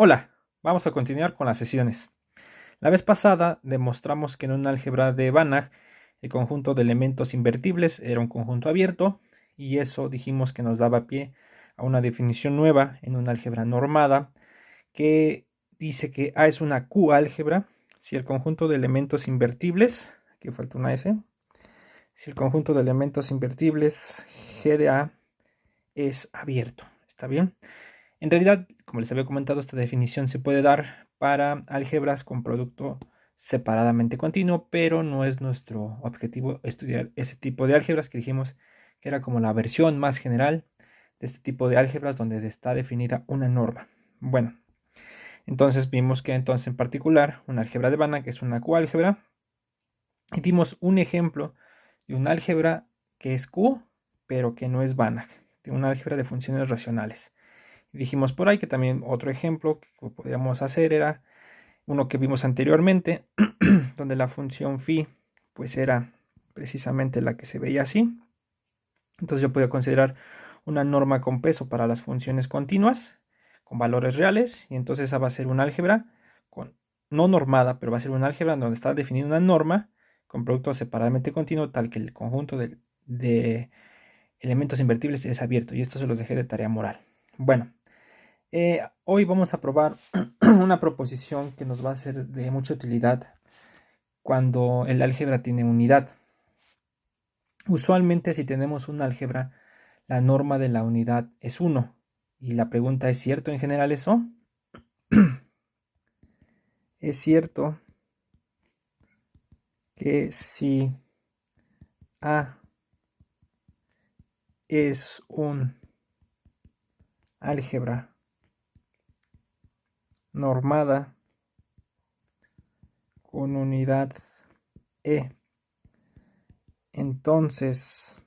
Hola, vamos a continuar con las sesiones. La vez pasada demostramos que en un álgebra de Banach el conjunto de elementos invertibles era un conjunto abierto y eso dijimos que nos daba pie a una definición nueva en un álgebra normada que dice que A es una Q-álgebra si el conjunto de elementos invertibles, aquí falta una S, si el conjunto de elementos invertibles G de A es abierto. ¿Está bien? En realidad, como les había comentado, esta definición se puede dar para álgebras con producto separadamente continuo, pero no es nuestro objetivo estudiar ese tipo de álgebras que dijimos que era como la versión más general de este tipo de álgebras donde está definida una norma. Bueno, entonces vimos que entonces en particular una álgebra de Banach es una Q-álgebra y dimos un ejemplo de un álgebra que es Q, pero que no es Banach, de una álgebra de funciones racionales. Dijimos por ahí que también otro ejemplo que podríamos hacer era uno que vimos anteriormente, donde la función phi pues era precisamente la que se veía así. Entonces yo podría considerar una norma con peso para las funciones continuas con valores reales y entonces esa va a ser un álgebra con, no normada, pero va a ser un álgebra donde está definida una norma con producto separadamente continuo tal que el conjunto de elementos invertibles es abierto y esto se los dejé de tarea moral. Bueno, hoy vamos a probar una proposición que nos va a ser de mucha utilidad cuando el álgebra tiene unidad. Usualmente si tenemos un álgebra, la norma de la unidad es 1. Y la pregunta, ¿es cierto en general eso? Es cierto que si A es un álgebra normada con unidad E, entonces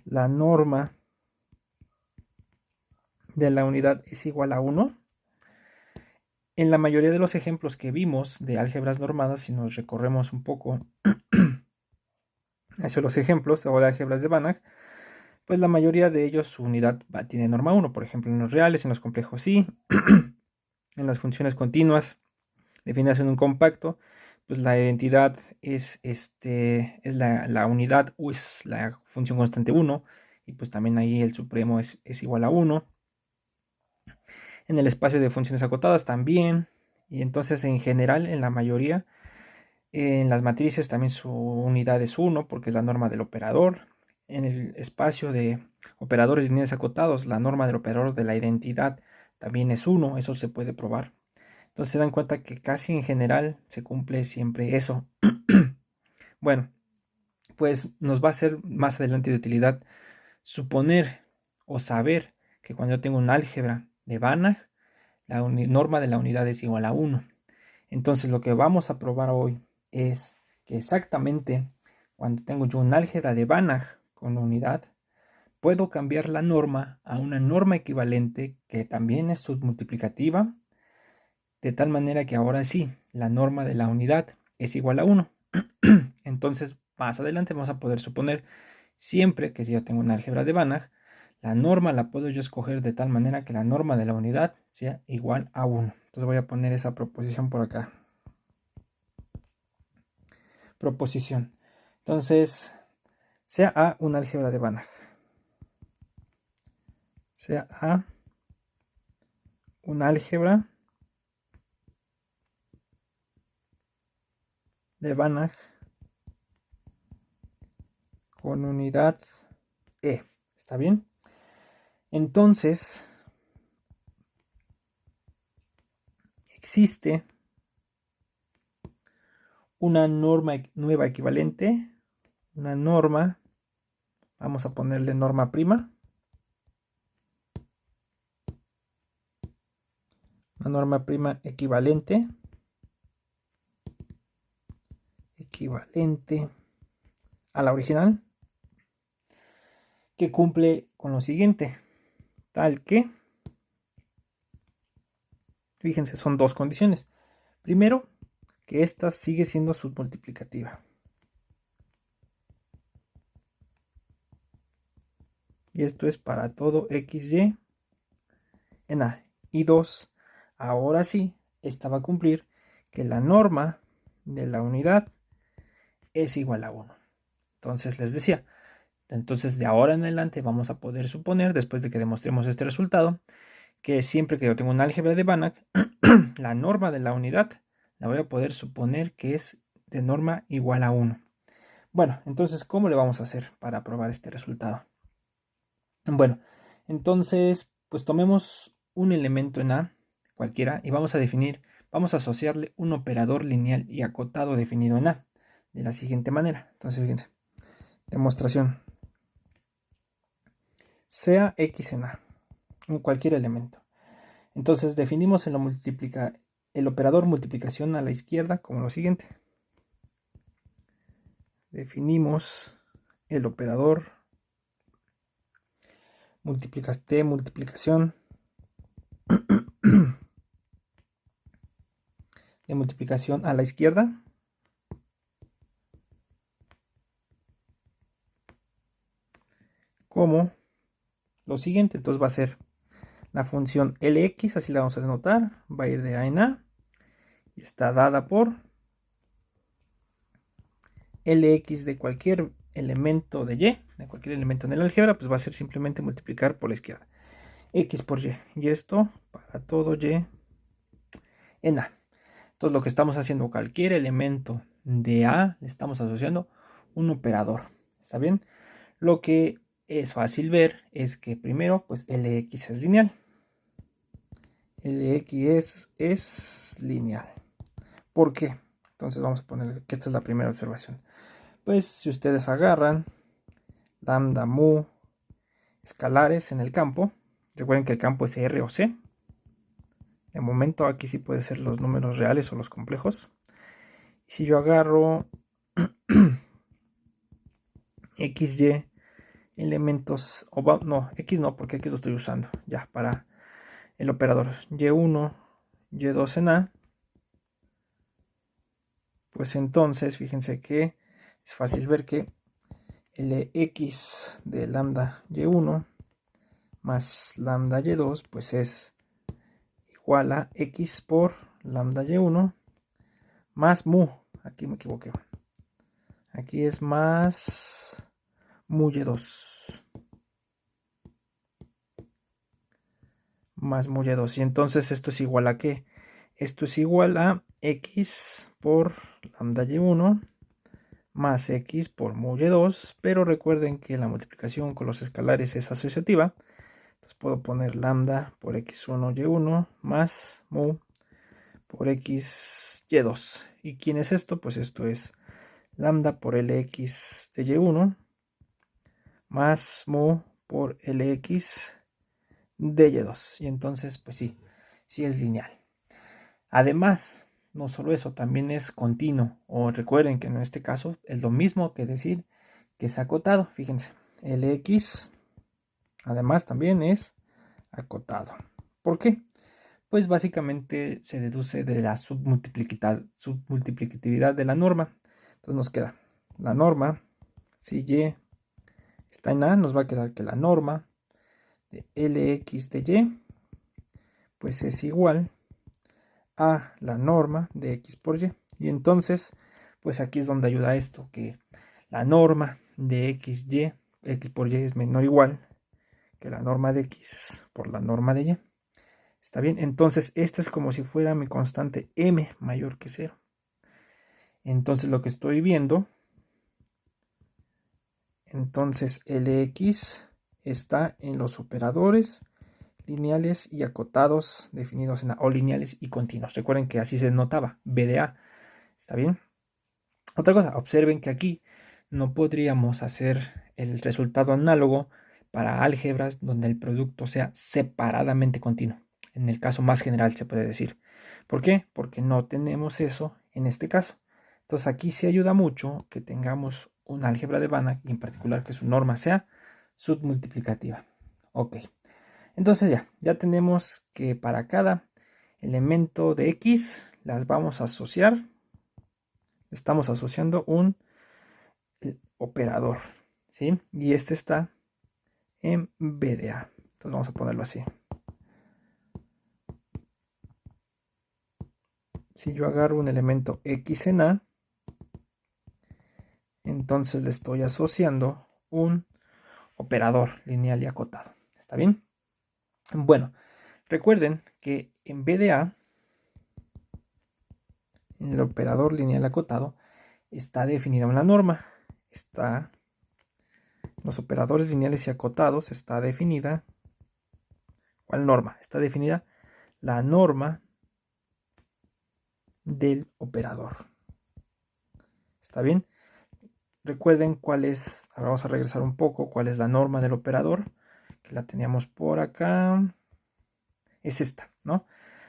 la norma de la unidad es igual a 1. En la mayoría de los ejemplos que vimos de álgebras normadas, si nos recorremos un poco hacia los ejemplos o de álgebras de Banach, pues la mayoría de ellos su unidad tiene norma 1, por ejemplo en los reales, en los complejos sí, en las funciones continuas definidas en un compacto, pues la identidad es la unidad u es la función constante 1 y pues también ahí el supremo es igual a 1. En el espacio de funciones acotadas también, y entonces en general en la mayoría en las matrices también su unidad es 1 porque es la norma del operador. En el espacio de operadores lineales acotados, la norma del operador de la identidad también es 1, eso se puede probar. Entonces se dan cuenta que casi en general se cumple siempre eso. Bueno, pues nos va a ser más adelante de utilidad suponer o saber que cuando yo tengo un álgebra de Banach, la norma de la unidad es igual a 1. Entonces lo que vamos a probar hoy es que exactamente cuando tengo yo un álgebra de Banach con unidad, puedo cambiar la norma a una norma equivalente que también es submultiplicativa, de tal manera que ahora sí, la norma de la unidad es igual a 1. Entonces más adelante vamos a poder suponer siempre que si yo tengo un álgebra de Banach, la norma la puedo yo escoger de tal manera que la norma de la unidad sea igual a 1. Entonces voy a poner esa proposición por acá. Proposición. Entonces, sea A un álgebra de Banach. Sea A un álgebra de Banach con unidad E. ¿Está bien? Entonces, existe una norma nueva equivalente. Una norma, vamos a ponerle norma prima. Una norma prima equivalente a la original, que cumple con lo siguiente, tal que, fíjense, son dos condiciones. Primero, que esta sigue siendo submultiplicativa. Y esto es para todo XY en A. Y 2, ahora sí, esta va a cumplir que la norma de la unidad es igual a 1. Entonces les decía, entonces de ahora en adelante vamos a poder suponer, después de que demostremos este resultado, que siempre que yo tengo un álgebra de Banach, la norma de la unidad la voy a poder suponer que es de norma igual a 1. Bueno, entonces, ¿cómo le vamos a hacer para probar este resultado? Bueno, entonces, pues tomemos un elemento en A, cualquiera, y vamos a asociarle un operador lineal y acotado definido en A, de la siguiente manera. Entonces, fíjense, demostración. Sea X en A, cualquier elemento. Entonces, definimos el operador multiplicación a la izquierda como lo siguiente. Definimos el operador de multiplicación a la izquierda como lo siguiente. Entonces va a ser la función Lx, así la vamos a denotar, va a ir de A en A y está dada por Lx de cualquier elemento de Y, de cualquier elemento en el álgebra, pues va a ser simplemente multiplicar por la izquierda. X por Y, y esto para todo Y en A. Entonces lo que estamos haciendo, cualquier elemento de A, le estamos asociando un operador. ¿Está bien? Lo que es fácil ver es que primero, pues Lx es lineal. Lx es lineal. ¿Por qué? Entonces vamos a poner que esta es la primera observación. Pues si ustedes agarran lambda, mu, escalares en el campo, recuerden que el campo es R o C. De momento aquí sí puede ser los números reales o los complejos. Y si yo agarro XY elementos, no, X no, porque aquí lo estoy usando ya para el operador Y1, Y2 en A, pues entonces fíjense que es fácil ver que Lx de lambda Y1 más lambda Y2 pues es igual a X por lambda Y1 más mu, aquí me equivoqué, aquí es más mu Y2 más mu Y2, y entonces esto es igual a ¿qué? Esto es igual a X por lambda Y1 más X por mu Y2, pero recuerden que la multiplicación con los escalares es asociativa, entonces puedo poner lambda por X1 Y1 más mu por X Y2. ¿Y quién es esto? Pues esto es lambda por Lx de Y1 más mu por Lx de Y2. Y entonces, pues sí es lineal. Además, no solo eso, también es continuo. O recuerden que en este caso es lo mismo que decir que es acotado. Fíjense, Lx además también es acotado. ¿Por qué? Pues básicamente se deduce de la submultiplicatividad de la norma. Entonces nos queda la norma, si Y está en A, nos va a quedar que la norma de Lx de Y pues es igual a la norma de X por Y. Y entonces, pues aquí es donde ayuda esto, que la norma de XY, X por Y es menor o igual que la norma de X por la norma de Y. ¿Está bien? Entonces, esta es como si fuera mi constante M mayor que 0. Entonces, lo que estoy viendo, entonces Lx está en los operadores lineales y acotados definidos en A, o lineales y continuos. Recuerden que así se notaba, B de A. ¿Está bien? Otra cosa, observen que aquí no podríamos hacer el resultado análogo para álgebras donde el producto sea separadamente continuo. En el caso más general se puede decir. ¿Por qué? Porque no tenemos eso en este caso. Entonces aquí sí ayuda mucho que tengamos un álgebra de Banach y en particular que su norma sea submultiplicativa. Ok. Entonces ya tenemos que para cada elemento de X las vamos a asociar. Estamos asociando un operador, ¿sí? Y este está en B de A. Entonces vamos a ponerlo así. si yo agarro un elemento X en A, entonces le estoy asociando un operador lineal y acotado. ¿Está bien? Bueno, recuerden que en vez de A, en el operador lineal acotado, está definida una norma. Los operadores lineales y acotados está definida. ¿Cuál norma? Está definida la norma del operador. ¿Está bien? Recuerden cuál es, ahora vamos a regresar un poco, cuál es la norma del operador, que la teníamos por acá. Es esta, ¿no?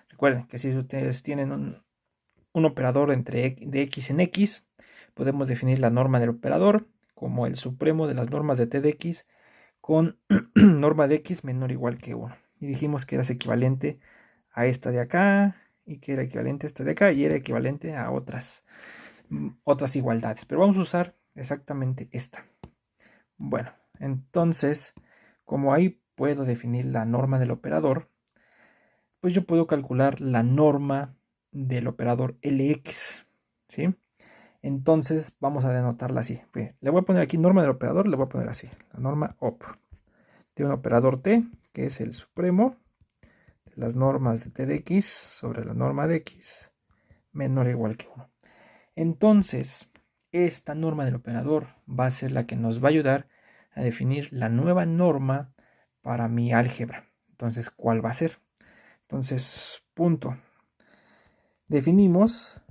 Recuerden que si ustedes tienen un operador de x en x, podemos definir la norma del operador como el supremo de las normas de t de x con norma de x menor o igual que 1. Y dijimos que era equivalente a esta de acá, y que era equivalente a esta de acá, y era equivalente a otras igualdades. Pero vamos a usar exactamente esta. Bueno, entonces, como ahí puedo definir la norma del operador, pues yo puedo calcular la norma del operador Lx, ¿sí? Entonces vamos a denotarla así. Bien, le voy a poner aquí norma del operador, le voy a poner así, la norma op de un operador t, que es el supremo de las normas de t de x sobre la norma de x menor o igual que 1. Entonces, esta norma del operador va a ser la que nos va a ayudar a definir la nueva norma para mi álgebra. Entonces, ¿cuál va a ser? Entonces, punto. Definimos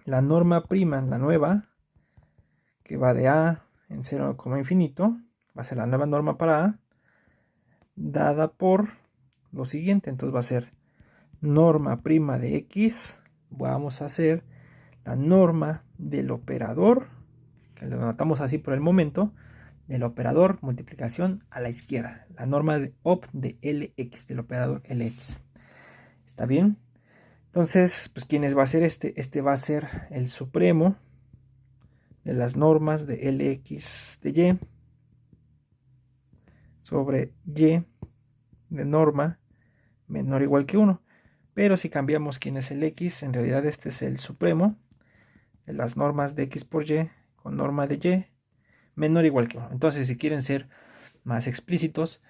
la norma prima, la nueva, que va de A en 0, infinito, va a ser la nueva norma para A, dada por lo siguiente. Entonces va a ser norma prima de X, vamos a hacer la norma del operador, que lo anotamos así por el momento, del operador multiplicación a la izquierda, la norma de op de Lx, del operador Lx. ¿Está bien? Entonces, pues ¿quién va a ser este? Este va a ser el supremo de las normas de Lx de y sobre y de norma menor o igual que 1. Pero si cambiamos quién es el x, en realidad este es el supremo de las normas de x por y con norma de y menor o igual que 1. Entonces, si quieren ser más explícitos,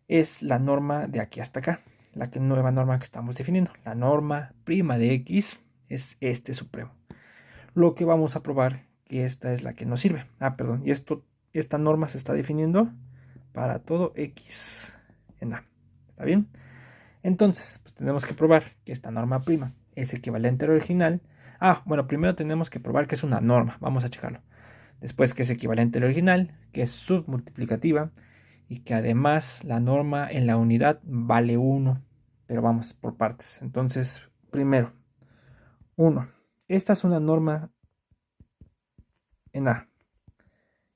es la norma de aquí hasta acá, la nueva norma que estamos definiendo. La norma prima de x es este supremo. Lo que vamos a probar que esta es la que nos sirve. Perdón, y esta norma se está definiendo para todo x en A. ¿Está bien? Entonces, pues tenemos que probar que esta norma prima es equivalente al original. Bueno, primero tenemos que probar que es una norma. Vamos a checarlo. Después que es equivalente al original, que es submultiplicativa y que además la norma en la unidad vale 1. Pero vamos por partes. Entonces, primero, 1. Esta es una norma en A.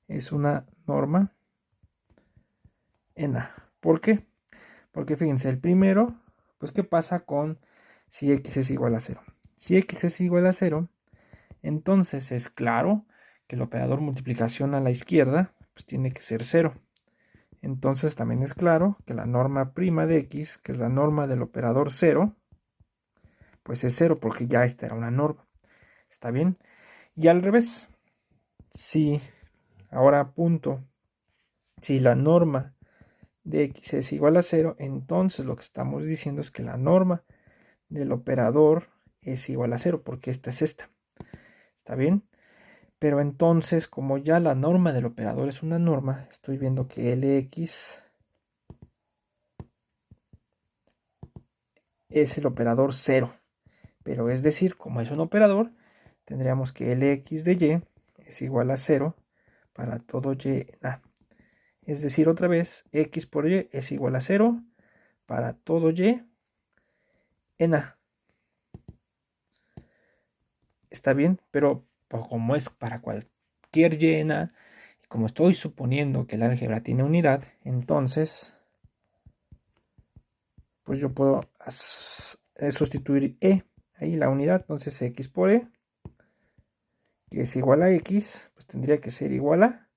Es una norma en A. ¿Por qué? Porque fíjense, el primero, pues ¿qué pasa con si x es igual a 0? Si x es igual a 0, entonces es claro que el operador multiplicación a la izquierda pues tiene que ser 0. Entonces también es claro que la norma prima de x, que es la norma del operador 0, pues es 0 porque ya esta era una norma. ¿Está bien? Y al revés, si ahora punto, si la norma de x es igual a 0, entonces lo que estamos diciendo es que la norma del operador es igual a 0, porque esta es esta. ¿Está bien? Pero entonces, como ya la norma del operador es una norma, estoy viendo que Lx es el operador 0. Pero es decir, como es un operador, tendríamos que Lx de y es igual a 0 para todo y en A. Es decir, otra vez, x por y es igual a 0 para todo y en A. Está bien, pero pues, como es para cualquier y en A, y como estoy suponiendo que el álgebra tiene unidad, entonces pues yo puedo sustituir ahí la unidad. Entonces x por e, que es igual a x, pues tendría que ser igual a,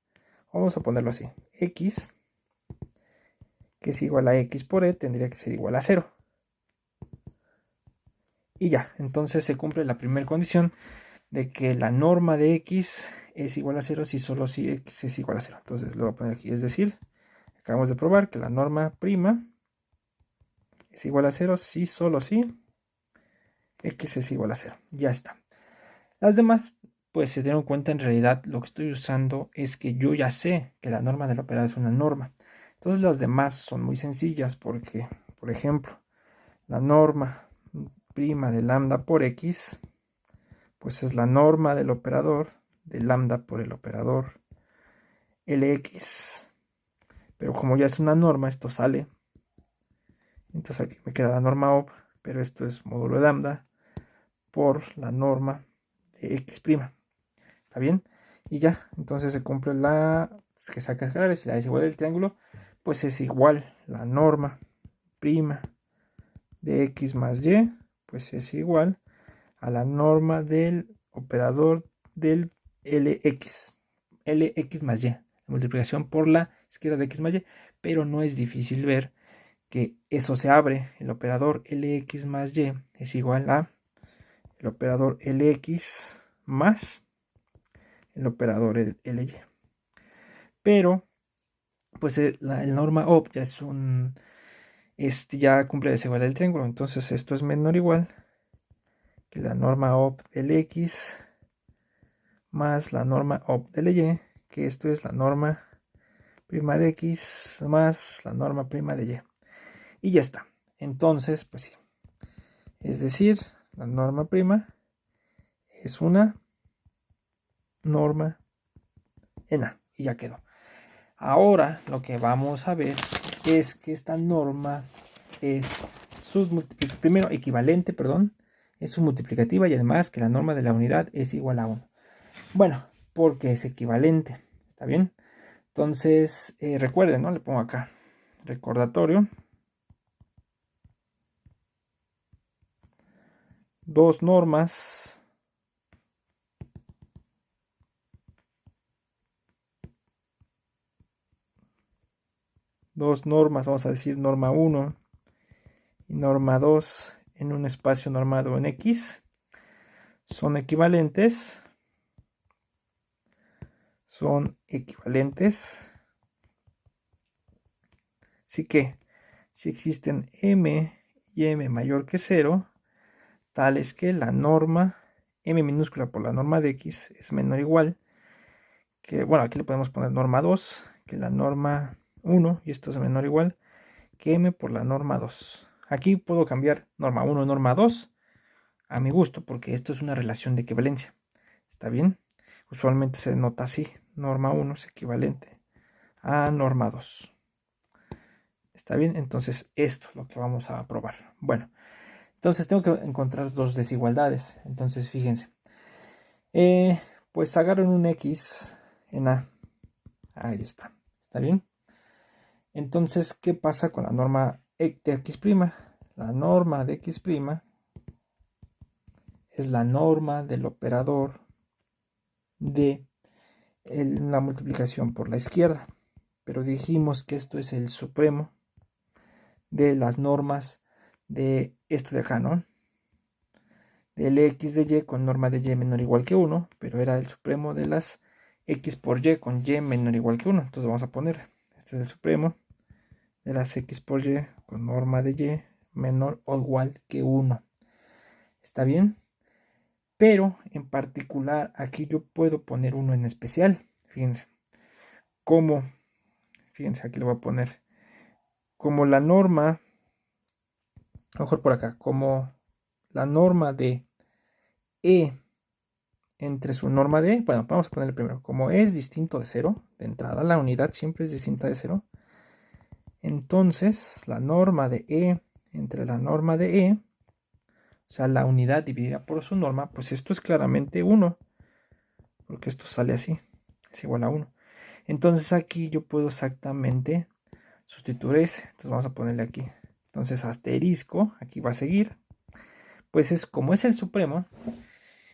vamos a ponerlo así, x, que es igual a x por e, tendría que ser igual a 0. Y ya, entonces se cumple la primera condición de que la norma de x es igual a 0 si solo si x es igual a 0. Entonces lo voy a poner aquí, es decir, acabamos de probar que la norma prima es igual a 0 si solo si x es igual a 0. Ya está. Las demás, pues se dieron cuenta, en realidad lo que estoy usando es que yo ya sé que la norma del operador es una norma. Entonces las demás son muy sencillas porque, por ejemplo, la norma prima de lambda por x, pues es la norma del operador de lambda por el operador Lx. Pero como ya es una norma, esto sale. Entonces aquí me queda la norma op, pero esto es módulo de lambda por la norma de x'. ¿Está bien? Y ya, entonces se cumple la que saca escalares y la desigualdad del triángulo, pues es igual la norma prima de x más y, pues es igual a la norma del operador del Lx más y, la multiplicación por la izquierda de x más y, pero no es difícil ver que eso se abre, el operador Lx más y es igual a el operador Lx más el operador Ly. Pero, pues el norma op ya es ya cumple la desigualdad del triángulo, entonces esto es menor o igual que la norma op del x más la norma op del y, que esto es la norma prima de x más la norma prima de y. Y ya está. Entonces, pues sí. Es decir, la norma prima es una norma en A. Y ya quedó. Ahora lo que vamos a ver es que esta norma es primero equivalente, perdón, es submultiplicativa y además que la norma de la unidad es igual a 1. Bueno, porque es equivalente. ¿Está bien? Entonces, recuerden, ¿no? Le pongo acá recordatorio. Dos normas vamos a decir norma 1 y norma 2 en un espacio normado en X, son equivalentes. Así que si existen m y m mayor que 0, tal es que la norma m minúscula por la norma de x es menor o igual que, bueno, aquí le podemos poner norma 2, que la norma 1, y esto es menor o igual que m por la norma 2. Aquí puedo cambiar norma 1 y norma 2 a mi gusto, porque esto es una relación de equivalencia. ¿Está bien? Usualmente se nota así. Norma 1 es equivalente a norma 2. ¿Está bien? Entonces esto es lo que vamos a probar. Bueno, entonces tengo que encontrar dos desigualdades. Entonces fíjense. Pues agarren un x en A. Ahí está. ¿Está bien? Entonces, ¿qué pasa con la norma de x'? La norma de x' es la norma del operador de la multiplicación por la izquierda. Pero dijimos que esto es el supremo de las normas de esto de acá, ¿no? Del x de y con norma de y menor o igual que 1, pero era el supremo de las x por y con y menor o igual que 1. Entonces vamos a poner, este es el supremo de las x por y con norma de y menor o igual que 1. ¿Está bien? Pero en particular aquí yo puedo poner uno en especial. Fíjense. Fíjense, aquí le voy a poner como la norma, a lo mejor por acá, como la norma de E entre su norma de, bueno, vamos a ponerle primero, como es distinto de 0, de entrada la unidad siempre es distinta de 0, entonces la norma de E entre la norma de E, o sea, la unidad dividida por su norma, pues esto es claramente 1, porque esto sale así, es igual a 1. Entonces aquí yo puedo exactamente sustituir ese, entonces vamos a ponerle aquí, entonces asterisco, aquí va a seguir, pues es como es el supremo,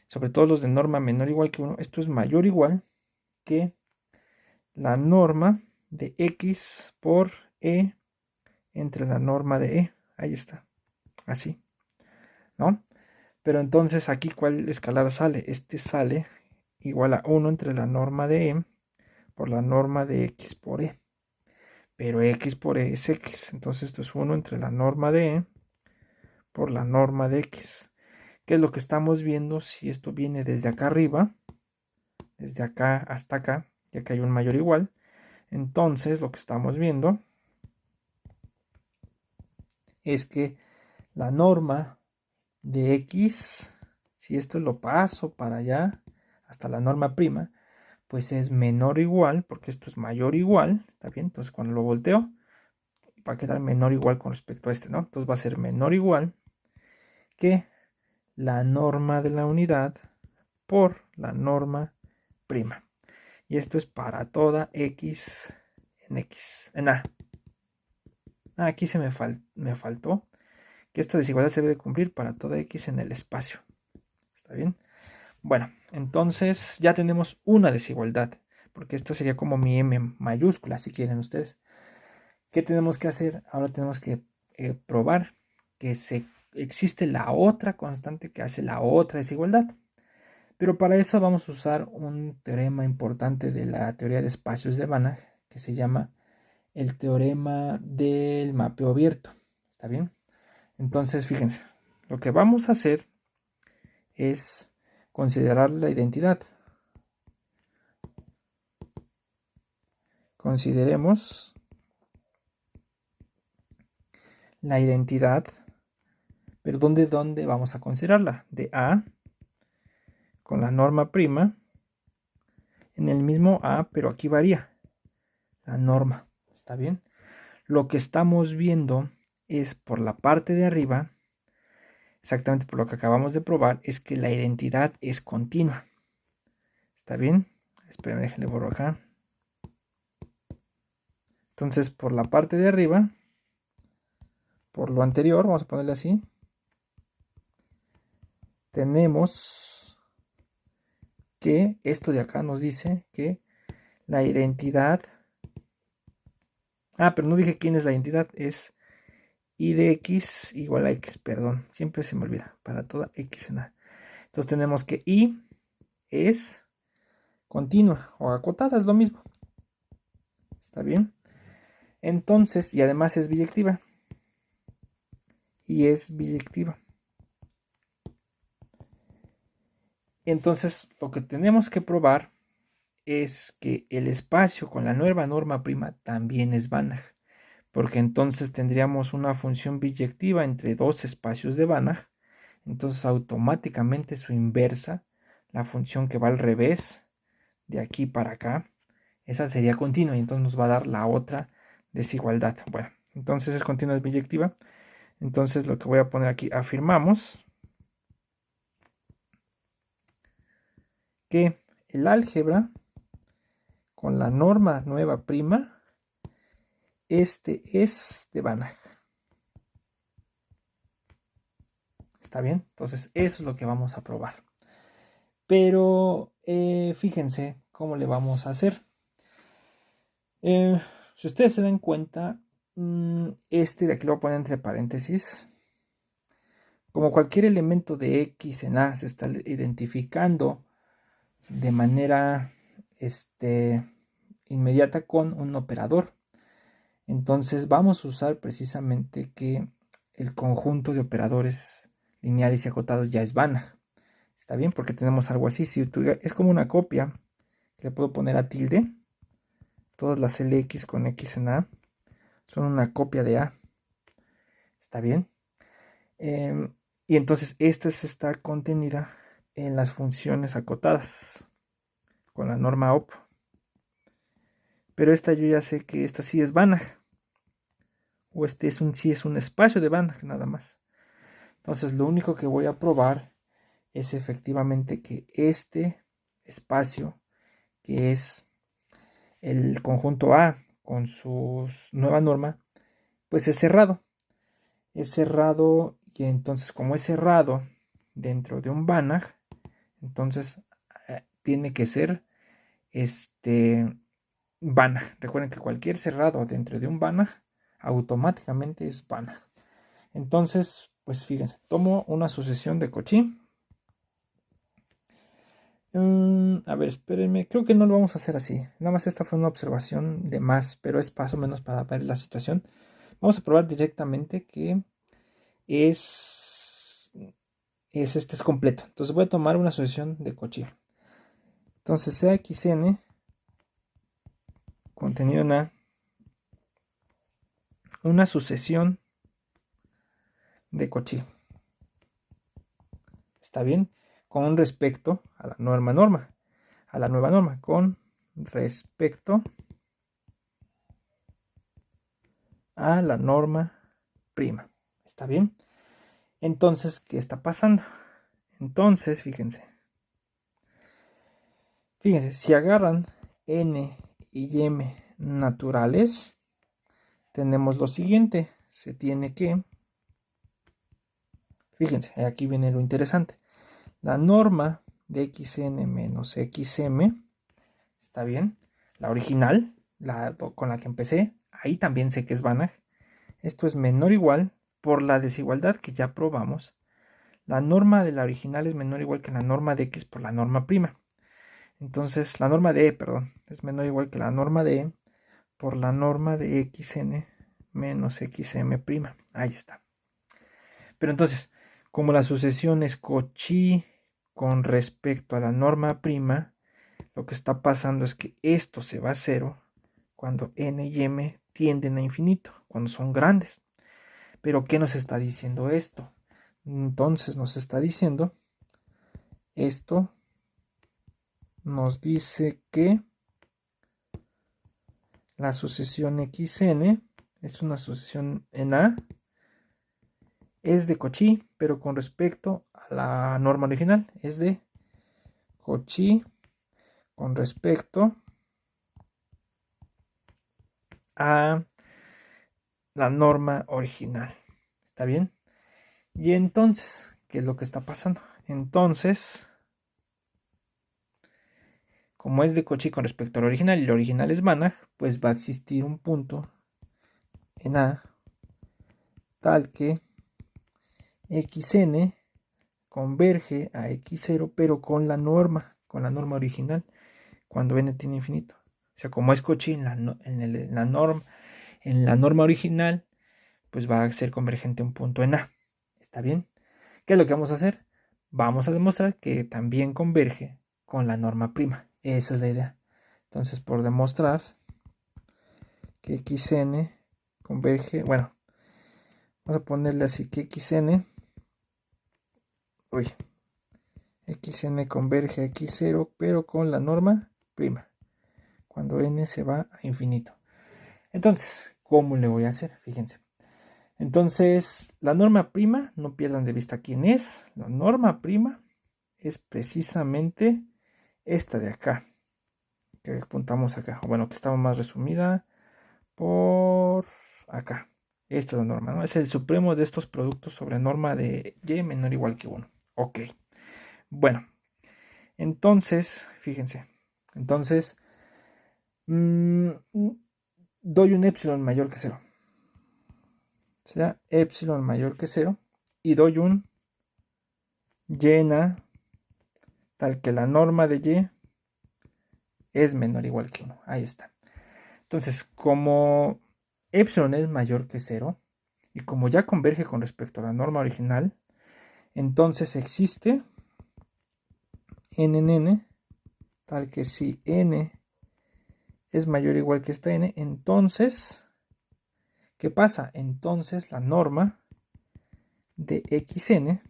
sobre todo los de norma menor o igual que 1, esto es mayor o igual que la norma de x por e entre la norma de e. Ahí está. Así, ¿no? Pero entonces aquí, ¿cuál escalar sale? Este sale igual a 1 entre la norma de E por la norma de X por E. Pero X por E es X. Entonces esto es 1 entre la norma de E por la norma de X. ¿Qué es lo que estamos viendo? Si esto viene desde acá arriba, desde acá hasta acá, ya que hay un mayor igual, entonces lo que estamos viendo es que la norma de X, si esto lo paso para allá, hasta la norma prima, pues es menor o igual, porque esto es mayor o igual, ¿está bien? Entonces cuando lo volteo, va a quedar menor o igual con respecto a este, ¿no? Entonces va a ser menor o igual que la norma de la unidad por la norma prima. Y esto es para toda X en A. Aquí me faltó que esta desigualdad se debe cumplir para toda X en el espacio. ¿Está bien? Bueno, entonces ya tenemos una desigualdad, porque esta sería como mi M mayúscula, si quieren ustedes. ¿Qué tenemos que hacer? Ahora tenemos que probar que existe la otra constante que hace la otra desigualdad. Pero para eso vamos a usar un teorema importante de la teoría de espacios de Banach, que se llama el teorema del mapeo abierto. ¿Está bien? Entonces, fíjense, lo que vamos a hacer es considerar la identidad. Consideremos la identidad, pero ¿dónde vamos a considerarla? De A con la norma prima en el mismo A, pero aquí varía la norma. ¿Está bien? Lo que estamos viendo es por la parte de arriba, exactamente por lo que acabamos de probar, es que la identidad es continua. ¿Está bien? Esperen, déjenle borro acá. Entonces, por la parte de arriba, por lo anterior, vamos a ponerle así, tenemos que esto de acá nos dice que la identidad... pero no dije quién es la identidad, es y de x igual a x, perdón, siempre se me olvida, para toda x en A. Entonces tenemos que y es continua o acotada, es lo mismo. ¿Está bien? Entonces, y además es biyectiva. Y es biyectiva. Entonces, lo que tenemos que probar es que el espacio con la nueva norma prima también es Banach, porque entonces tendríamos una función biyectiva entre dos espacios de Banach. Entonces automáticamente su inversa, la función que va al revés de aquí para acá, esa sería continua y entonces nos va a dar la otra desigualdad. Bueno, entonces es continua, es biyectiva. Entonces lo que voy a poner aquí, afirmamos que el álgebra con la norma nueva prima, este es de Banach. ¿Está bien? Entonces eso es lo que vamos a probar. Pero fíjense cómo le vamos a hacer. Si ustedes se dan cuenta, este de aquí lo voy a poner entre paréntesis. Como cualquier elemento de X en A se está identificando de manera inmediata con un operador. Entonces vamos a usar precisamente que el conjunto de operadores lineales y acotados ya es Banach. ¿Está bien? Porque tenemos algo así. Si es como una copia, le puedo poner a tilde. Todas las LX con X en A son una copia de A. ¿Está bien? Y entonces esta está contenida en las funciones acotadas con la norma op. Pero esta yo ya sé que esta sí es Banach. O sí es un espacio de Banach nada más. Entonces lo único que voy a probar es efectivamente que este espacio, que es el conjunto A con su nueva norma, pues es cerrado. Es cerrado y entonces como es cerrado dentro de un Banach, entonces tiene que ser Banach. Recuerden que cualquier cerrado dentro de un Banach automáticamente es Banach. Entonces, pues fíjense, tomo una sucesión de Cauchy. A ver, espérenme, creo que no lo vamos a hacer así. Nada más esta fue una observación de más, pero es más o menos para ver la situación. Vamos a probar directamente que es completo. Entonces voy a tomar una sucesión de Cauchy. Entonces CXN contenido en A, una sucesión de Cauchy. ¿Está bien? Con respecto a la nueva norma, con respecto a la norma prima. ¿Está bien? Entonces, ¿qué está pasando? Entonces, fíjense, si agarran n y m naturales, tenemos lo siguiente. Se tiene que, fíjense, aquí viene lo interesante. La norma de xn menos xm, ¿está bien? La original, con la que empecé, ahí también sé que es Banach. Esto es menor o igual, por la desigualdad que ya probamos. La norma de la original es menor o igual que la norma de x por la norma prima. Entonces, la norma de E, perdón, es menor o igual que la norma de E por la norma de xn menos xm'. Ahí está. Pero entonces, como la sucesión es Cauchy con respecto a la norma prima, lo que está pasando es que esto se va a cero cuando n y m tienden a infinito, cuando son grandes. Pero ¿qué nos está diciendo esto? Entonces nos está diciendo, esto nos dice que la sucesión xn es una sucesión en A, es de Cauchy, pero con respecto a la norma original, es de Cauchy con respecto a la norma original. ¿Está bien? Y entonces, ¿qué es lo que está pasando? Entonces, como es de Cauchy con respecto al original y el original es Banach, pues va a existir un punto en A tal que xn converge a x0, pero con la norma original, cuando n tiene infinito. O sea, como es Cauchy en la norma original, pues va a ser convergente un punto en A. ¿Está bien? ¿Qué es lo que vamos a hacer? Vamos a demostrar que también converge con la norma prima. Esa es la idea. Entonces, por demostrar que xn converge, bueno, vamos a ponerle así que xn converge a x0, pero con la norma prima, cuando n se va a infinito. Entonces, ¿cómo le voy a hacer? Fíjense. Entonces, la norma prima, no pierdan de vista quién es. La norma prima es precisamente esta de acá, que apuntamos acá. Bueno, que estaba más resumida por acá. Esta es la norma, ¿no? Es el supremo de estos productos sobre norma de y menor o igual que 1. Ok. Bueno, entonces, fíjense. Entonces, doy un epsilon mayor que 0. Será epsilon mayor que 0. Y doy un y tal que la norma de y es menor o igual que 1. Ahí está. Entonces, como epsilon es mayor que 0, y como ya converge con respecto a la norma original, entonces existe n en n, tal que si n es mayor o igual que esta n, entonces, ¿qué pasa? Entonces la norma de xn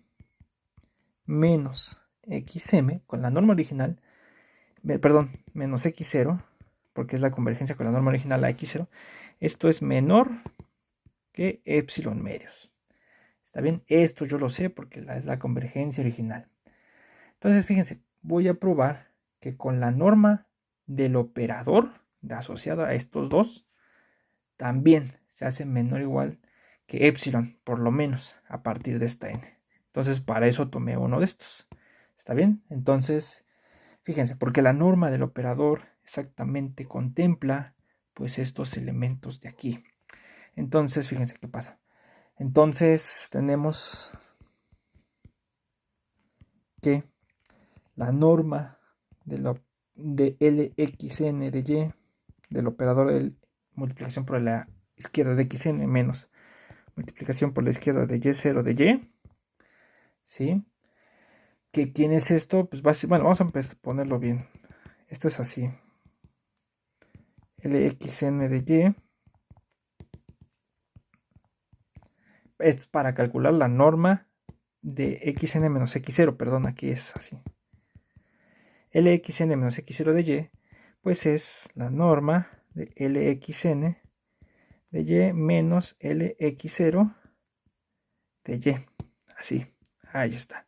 menos xm, con la norma original, perdón, menos x0, porque es la convergencia con la norma original a x0, esto es menor que epsilon medios. ¿Está bien? Esto yo lo sé porque es la convergencia original. Entonces, fíjense, voy a probar que con la norma del operador asociado a estos dos, también se hace menor o igual que epsilon, por lo menos a partir de esta n. Entonces, para eso tomé uno de estos. ¿Está bien? Entonces, fíjense, porque la norma del operador exactamente contempla pues estos elementos de aquí. Entonces, fíjense qué pasa. Entonces tenemos que la norma de LXN de Y, del operador de multiplicación por la izquierda de XN menos multiplicación por la izquierda de Y0 de Y, ¿sí? ¿Que quién es esto? Pues bueno, vamos a ponerlo bien. Esto es así. LXN de Y. Esto es para calcular la norma de XN menos X0, perdón, aquí es así. LXN menos X0 de Y, pues es la norma de LXN de Y menos LX0 de Y. Así, ahí está.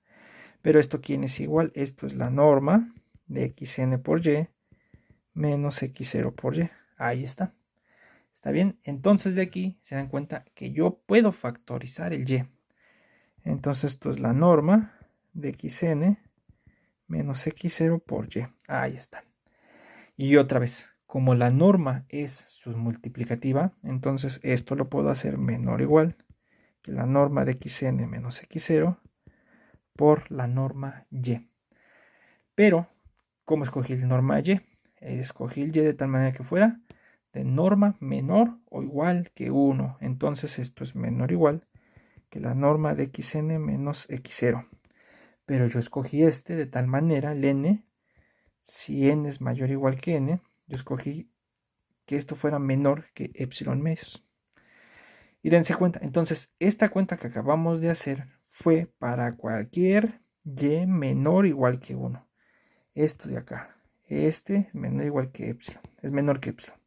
Pero esto, ¿quién es igual? Esto es la norma de XN por Y menos X0 por Y. Ahí está. ¿Está bien? Entonces de aquí se dan cuenta que yo puedo factorizar el Y. Entonces esto es la norma de XN menos X0 por Y. Ahí está. Y otra vez, como la norma es submultiplicativa, entonces esto lo puedo hacer menor o igual que la norma de XN menos X0 por la norma Y. Pero, ¿cómo escogí la norma Y? Escogí el Y de tal manera que fuera de norma menor o igual que 1. Entonces esto es menor o igual que la norma de XN menos X0. Pero yo escogí este de tal manera, el N, si N es mayor o igual que N, yo escogí que esto fuera menor que epsilon medios. Y dense cuenta, entonces esta cuenta que acabamos de hacer fue para cualquier Y menor o igual que 1. Esto de acá, este es menor o igual que epsilon, es menor que epsilon.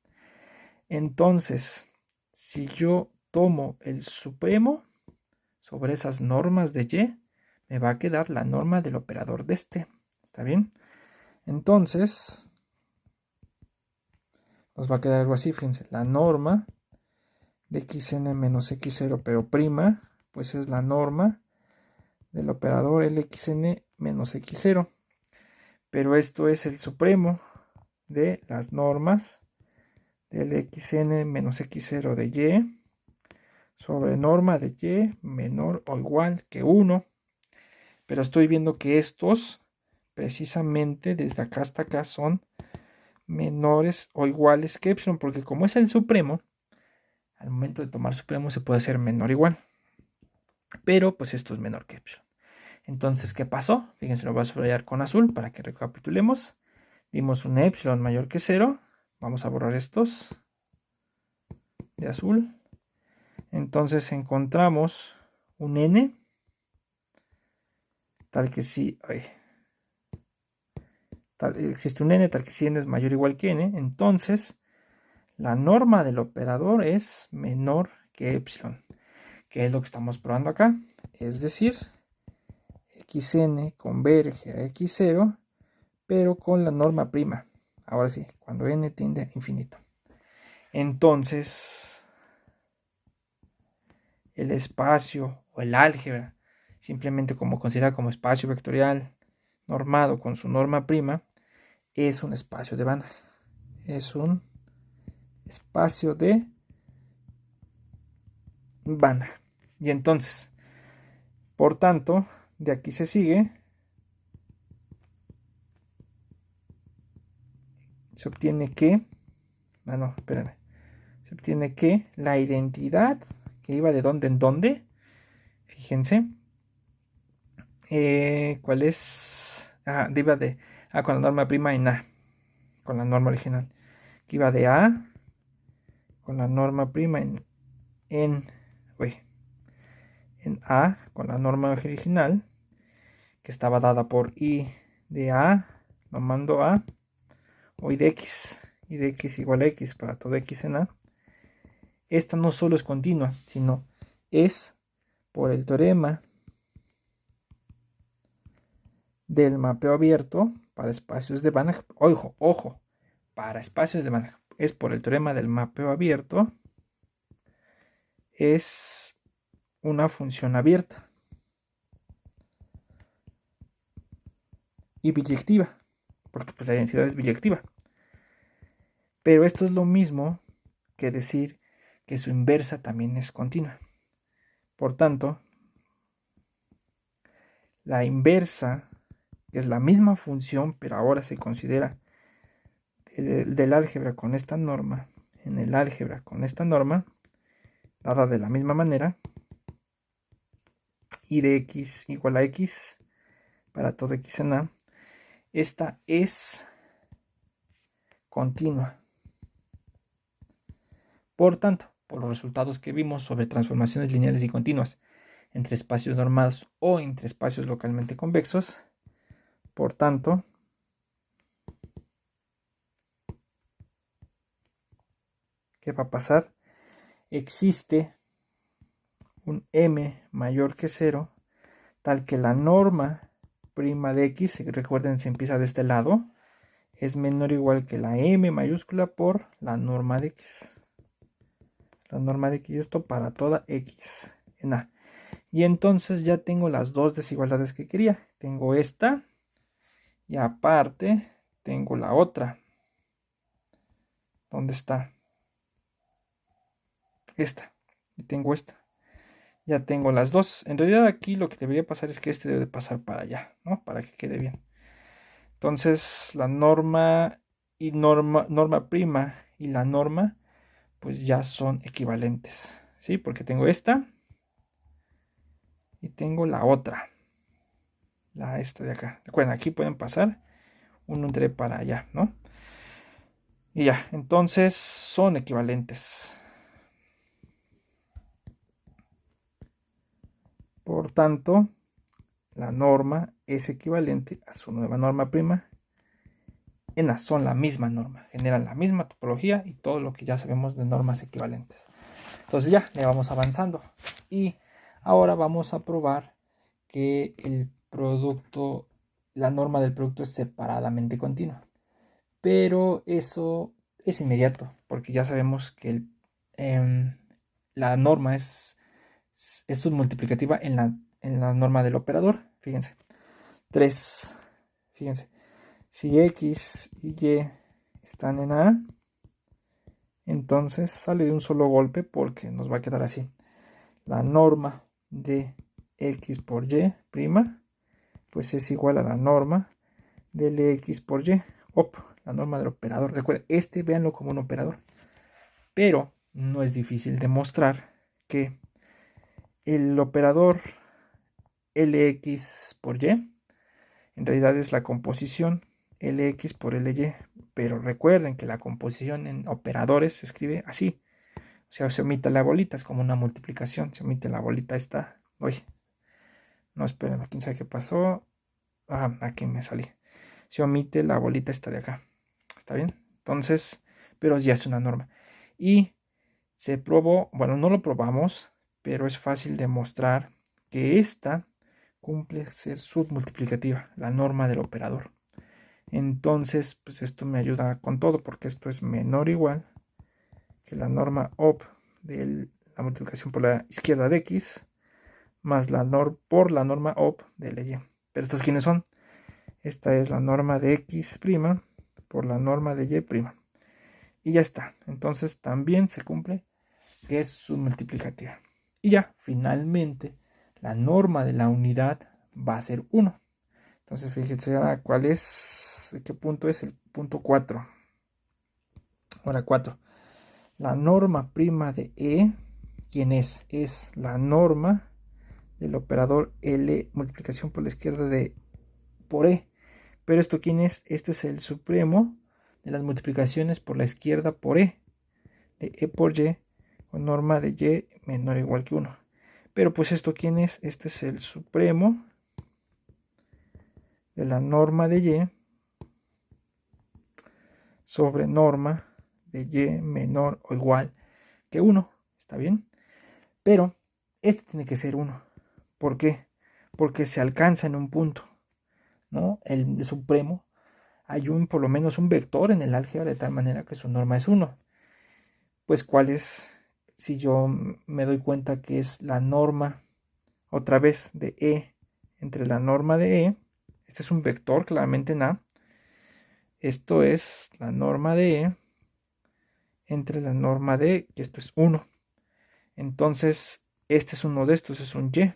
Entonces, si yo tomo el supremo sobre esas normas de Y, me va a quedar la norma del operador de este. ¿Está bien? Entonces, nos va a quedar algo así, fíjense. La norma de xn menos x0, pero prima, pues es la norma del operador lxn menos x0. Pero esto es el supremo de las normas del xn menos x0 de y sobre norma de y menor o igual que 1. Pero estoy viendo que estos, precisamente desde acá hasta acá, son menores o iguales que epsilon, porque como es el supremo, al momento de tomar supremo se puede hacer menor o igual. Pero pues esto es menor que epsilon. Entonces, ¿qué pasó? Fíjense, lo voy a subrayar con azul para que recapitulemos. Dimos un epsilon mayor que 0. Vamos a borrar estos de azul. Entonces encontramos un n tal que si existe un n tal que si n es mayor o igual que n. Entonces la norma del operador es menor que epsilon, que es lo que estamos probando acá. Es decir, xn converge a x0, pero con la norma prima. Ahora sí, cuando n tiende a infinito. Entonces, el espacio o el álgebra, simplemente como considerado como espacio vectorial normado con su norma prima, es un espacio de Banach. Es un espacio de Banach. Y entonces, por tanto, de aquí se sigue, se obtiene que, se obtiene que la identidad que iba de dónde en dónde, fíjense, ¿cuál es? Iba de A con la norma prima en A, con la norma original, que iba de A con la norma prima en A con la norma original, que estaba dada por I de A, lo mando a, o I de x igual a x para todo x en A. Esta no solo es continua, sino es por el teorema del mapeo abierto para espacios de Banach. Ojo, para espacios de Banach. Es por el teorema del mapeo abierto. Es una función abierta y biyectiva, porque pues, la identidad es biyectiva. Pero esto es lo mismo que decir que su inversa también es continua. Por tanto, la inversa, que es la misma función, pero ahora se considera del álgebra con esta norma, en el álgebra con esta norma, dada de la misma manera, y de x igual a x para todo x en A, esta es continua. Por tanto, por los resultados que vimos sobre transformaciones lineales y continuas entre espacios normados o entre espacios localmente convexos, por tanto, ¿qué va a pasar? Existe un m mayor que 0, tal que la norma prima de x, recuerden, se empieza de este lado, es menor o igual que la m mayúscula por la norma de x. La norma de x, esto para toda x en A. Y entonces ya tengo las dos desigualdades que quería. Tengo esta y aparte tengo la otra. ¿Dónde está? Esta. Y tengo esta. Ya tengo las dos. En realidad aquí lo que debería pasar es que este debe pasar para allá, ¿no? Para que quede bien. Entonces la norma y norma prima y la norma pues ya son equivalentes, ¿sí? Porque tengo esta y tengo la otra. Esta de acá. Recuerden, aquí pueden pasar uno entre para allá, ¿no? Y ya, entonces son equivalentes. Por tanto, la norma es equivalente a su nueva norma prima en A. Son la misma norma, generan la misma topología y todo lo que ya sabemos de normas equivalentes. Entonces ya le vamos avanzando. Y ahora vamos a probar que el producto, la norma del producto es separadamente continua. Pero eso es inmediato, porque ya sabemos que la norma es submultiplicativa en la norma del operador. Fíjense, 3. Fíjense, si x y y están en A, entonces sale de un solo golpe porque nos va a quedar así. La norma de x por y prima, pues es igual a la norma del x por y. La norma del operador. Recuerden, véanlo como un operador. Pero no es difícil demostrar que el operador Lx por y en realidad es la composición Lx por Ly. Pero recuerden que la composición en operadores se escribe así. O sea, se omite la bolita, es como una multiplicación. Se omite la bolita esta. Oye, no, esperen, quién sabe qué pasó. Aquí me salí. Se omite la bolita esta de acá. ¿Está bien? Entonces, pero ya es una norma. Y se probó, bueno, no lo probamos, pero es fácil demostrar que esta cumple ser submultiplicativa, la norma del operador. Entonces, pues esto me ayuda con todo, porque esto es menor o igual que la norma op de la multiplicación por la izquierda de x, más la por la norma op de la y. Pero estos, ¿quiénes son? Esta es la norma de x' por la norma de y'. Y ya está. Entonces también se cumple que es submultiplicativa. Y ya, finalmente, la norma de la unidad va a ser 1. Entonces, fíjense ahora cuál es, ¿qué punto es? El punto 4. Ahora 4. La norma prima de E, ¿quién es? Es la norma del operador L multiplicación por la izquierda de por E. Pero esto, ¿quién es? Este es el supremo de las multiplicaciones por la izquierda por E. De E por Y con norma de Y menor o igual que 1. Pero pues esto, ¿quién es? Este es el supremo de la norma de Y sobre norma de Y menor o igual que 1. ¿Está bien? Pero este tiene que ser 1. ¿Por qué? Porque se alcanza en un punto, ¿no? El supremo, hay por lo menos un vector en el álgebra de tal manera que su norma es 1. Pues ¿cuál es? Si yo me doy cuenta que es la norma otra vez de E entre la norma de E, este es un vector claramente en A, esto es la norma de E entre la norma de E, y esto es 1. Entonces Este es uno de estos, es un Y.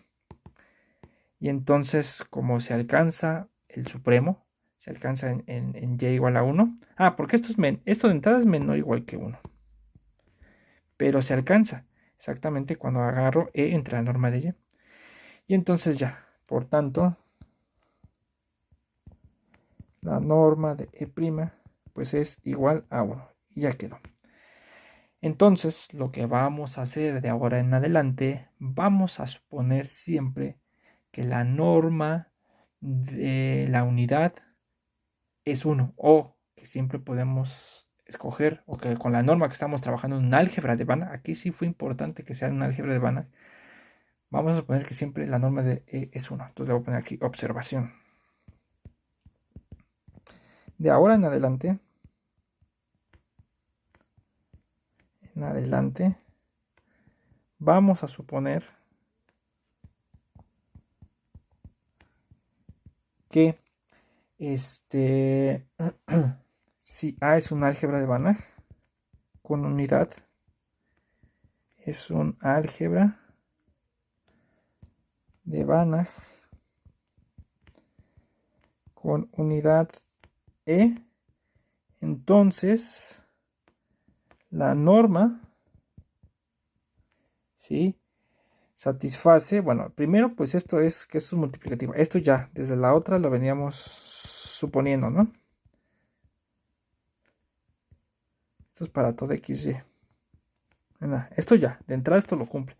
Y entonces, como se alcanza el supremo, se alcanza en Y igual a 1. Ah, porque esto de entrada es menor o igual que 1. Pero se alcanza exactamente cuando agarro E entre la norma de Y. Y entonces ya, por tanto, la norma de E' pues es igual a 1. Y ya quedó. Entonces, lo que vamos a hacer de ahora en adelante, vamos a suponer siempre que la norma de la unidad es 1, o que siempre podemos escoger, o que con la norma que estamos trabajando en un álgebra de Banach, aquí sí fue importante que sea un álgebra de Banach, vamos a suponer que siempre la norma de E es 1. Entonces le voy a poner aquí observación. De ahora en adelante, vamos a suponer que si A es un álgebra de Banach con unidad, es un álgebra de Banach con unidad E, entonces la norma, ¿sí?, satisface, bueno, primero pues esto es que es un multiplicativo, esto ya desde la otra lo veníamos suponiendo, ¿no? Esto es para todo XY. Esto ya, de entrada esto lo cumple.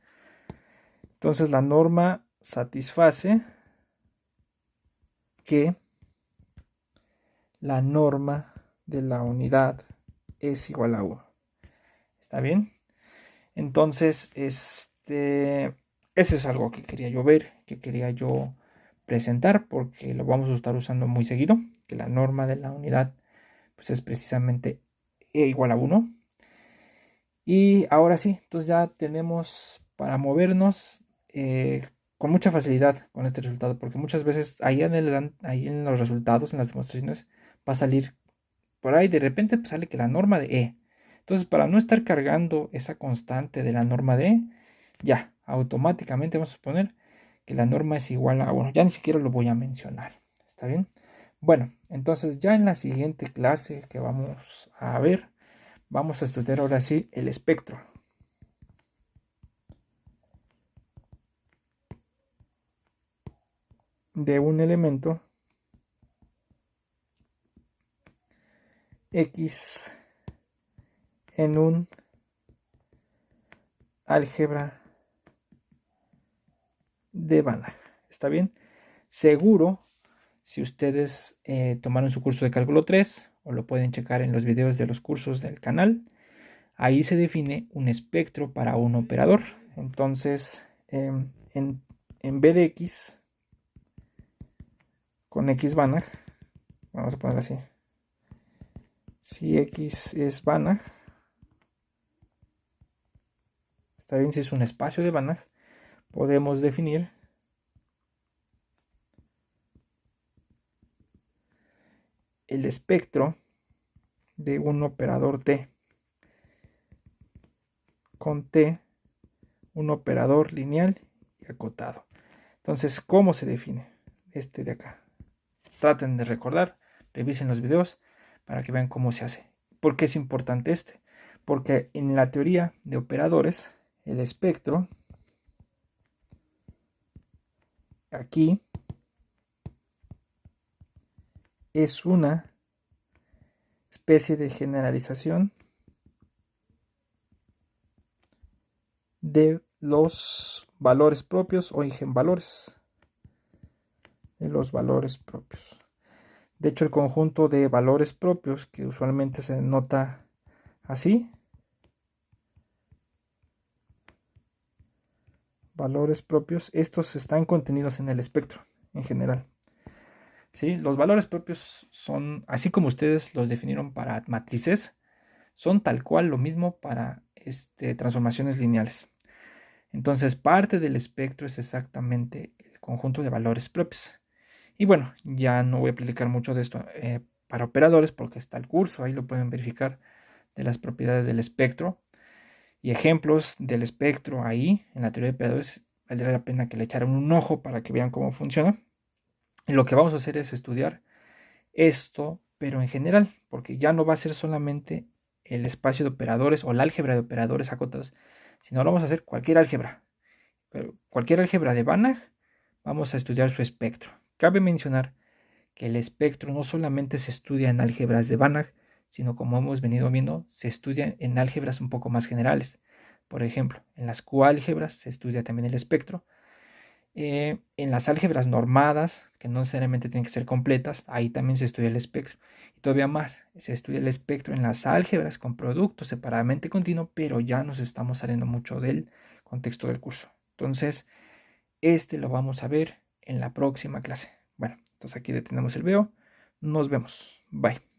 Entonces la norma satisface que la norma de la unidad es igual a 1. ¿Está bien? Entonces, ese es algo que quería yo ver, que quería yo presentar, porque lo vamos a estar usando muy seguido, que la norma de la unidad pues es precisamente E igual a 1. Y ahora sí, entonces ya tenemos para movernos con mucha facilidad con este resultado, porque muchas veces ahí en los resultados, en las demostraciones, va a salir por ahí de repente pues sale que la norma de E. Entonces, para no estar cargando esa constante de la norma de E, ya, automáticamente vamos a suponer que la norma es igual a 1. Ya ni siquiera lo voy a mencionar. ¿Está bien? Bueno, entonces ya en la siguiente clase que vamos a ver, vamos a estudiar ahora sí el espectro de un elemento X en un álgebra de Banach. ¿Está bien? Seguro, si ustedes tomaron su curso de cálculo 3 o lo pueden checar en los videos de los cursos del canal, ahí se define un espectro para un operador. Entonces, en vez de X con X Banach, vamos a poner así. Si X es Banach, está bien, si es un espacio de Banach, podemos definir el espectro de un operador T con T, un operador lineal y acotado. Entonces, ¿cómo se define este de acá? Traten de recordar, revisen los videos para que vean cómo se hace. ¿Por qué es importante este? Porque en la teoría de operadores, el espectro aquí es una especie de generalización de los valores propios o eigenvalores de los valores propios. De hecho, el conjunto de valores propios, que usualmente se nota así, valores propios, estos están contenidos en el espectro en general. ¿Sí? Los valores propios son, así como ustedes los definieron para matrices, son tal cual lo mismo para transformaciones lineales. Entonces, parte del espectro es exactamente el conjunto de valores propios. Y bueno, ya no voy a platicar mucho de esto para operadores porque está el curso, ahí lo pueden verificar de las propiedades del espectro. y ejemplos del espectro ahí en la teoría de operadores. Valdría la pena que le echaran un ojo para que vean cómo funciona. Y lo que vamos a hacer es estudiar esto, pero en general, porque ya no va a ser solamente el espacio de operadores o la álgebra de operadores acotados, sino ahora vamos a hacer cualquier álgebra. Cualquier álgebra de Banach, vamos a estudiar su espectro. Cabe mencionar que el espectro no solamente se estudia en álgebras de Banach, sino como hemos venido viendo, se estudia en álgebras un poco más generales. Por ejemplo, en las coálgebras se estudia también el espectro. En las álgebras normadas, que no necesariamente tienen que ser completas, ahí también se estudia el espectro. Y todavía más, se estudia el espectro en las álgebras con productos separadamente continuo, pero ya nos estamos saliendo mucho del contexto del curso. Entonces, este lo vamos a ver en la próxima clase. Bueno, entonces aquí detenemos el video. Nos vemos. Bye.